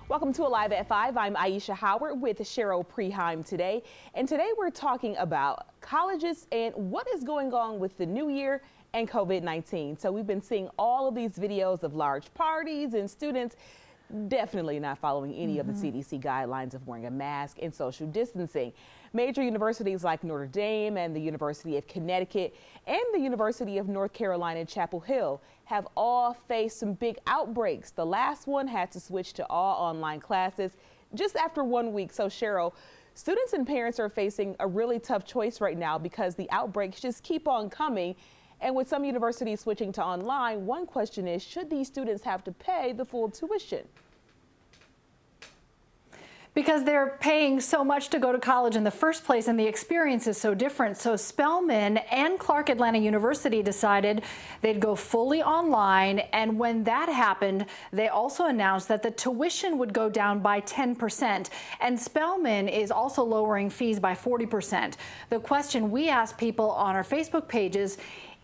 Welcome to Alive at 5. I'm Aisha Howard with Cheryl Preheim today. And today we're talking about colleges and what is going on with the new year and COVID-19. So we've been seeing all of these videos of large parties and students definitely not following any of the CDC guidelines of wearing a mask and social distancing. Major universities like Notre Dame and the University of Connecticut and the University of North Carolina Chapel Hill have all faced some big outbreaks. The last one had to switch to all online classes just after 1 week. So Cheryl, students and parents are facing a really tough choice right now because the outbreaks just keep on coming. And with some universities switching to online, one question is, should these students have to pay the full tuition? Because they're paying so much to go to college in the first place and the experience is so different. So Spelman and Clark Atlanta University decided they'd go fully online. And when that happened, they also announced that the tuition would go down by 10%. And Spelman is also lowering fees by 40%. The question we asked people on our Facebook pages,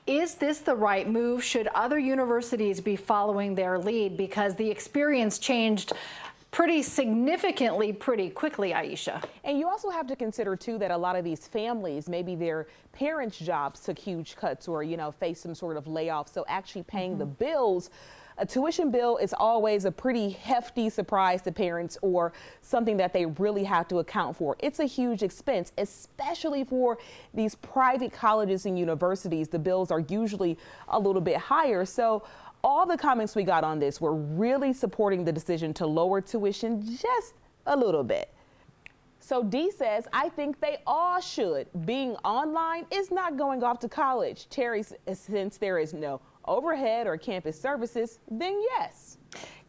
is this the right move? Should other universities be following their lead? Because the experience changed pretty significantly, pretty quickly, Aisha. And you also have to consider, too, that a lot of these families, maybe their parents' jobs took huge cuts or, faced some sort of layoff. So actually paying the bills, a tuition bill is always a pretty hefty surprise to parents or something that they really have to account for. It's a huge expense, especially for these private colleges and universities. The bills are usually a little bit higher. So all the comments we got on this were really supporting the decision to lower tuition just a little bit. So Dee says, I think they all should. Being online is not going off to college. Terry, since there is no overhead or campus services, then yes.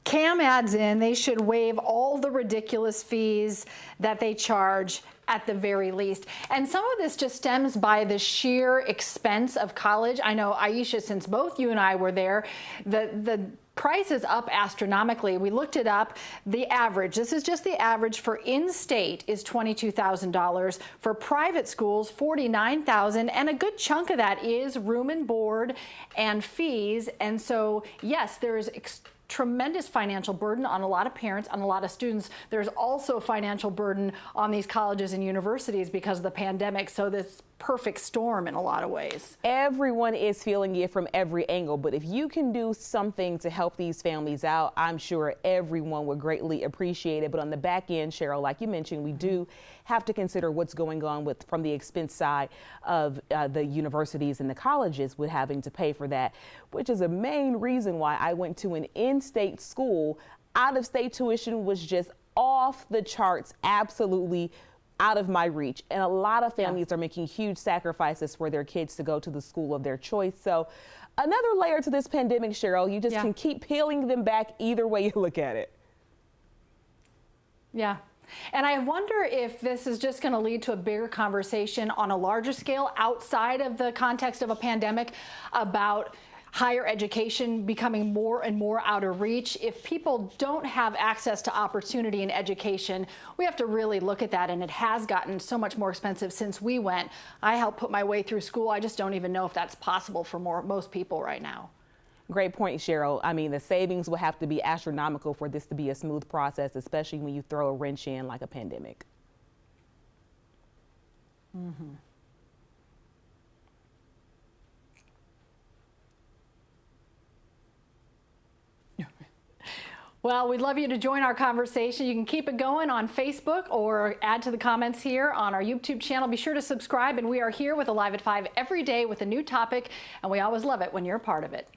Cam adds in they should waive all the ridiculous fees that they charge at the very least. And some of this just stems by the sheer expense of college. I know, Aisha, since both you and I were there, the price is up astronomically. We looked it up. The average, this is just the average for in-state, is $22,000. For private schools, $49,000, and a good chunk of that is room and board and fees. And so, yes, there is tremendous financial burden on a lot of parents, on a lot of students. There's also financial burden on these colleges and universities because of the pandemic. So this perfect storm in a lot of ways. Everyone is feeling it from every angle, but if you can do something to help these families out, I'm sure everyone would greatly appreciate it. But on the back end, Cheryl, like you mentioned, we do have to consider what's going on from the expense side of the universities and the colleges with having to pay for that, which is a main reason why I went to an in-state school. Out-of-state tuition was just off the charts, absolutely out of my reach. And a lot of families are making huge sacrifices for their kids to go to the school of their choice. So another layer to this pandemic, Cheryl, you just can keep peeling them back either way you look at it. Yeah. And I wonder if this is just going to lead to a bigger conversation on a larger scale outside of the context of a pandemic about higher education becoming more and more out of reach. If people don't have access to opportunity in education, we have to really look at that. And it has gotten so much more expensive since we went. I helped put my way through school. I just don't even know if that's possible for most people right now. Great point, Cheryl. I mean, the savings will have to be astronomical for this to be a smooth process, especially when you throw a wrench in like a pandemic. Well, we'd love you to join our conversation. You can keep it going on Facebook or add to the comments here on our YouTube channel. Be sure to subscribe, and we are here with Alive at 5 every day with a new topic, and we always love it when you're a part of it.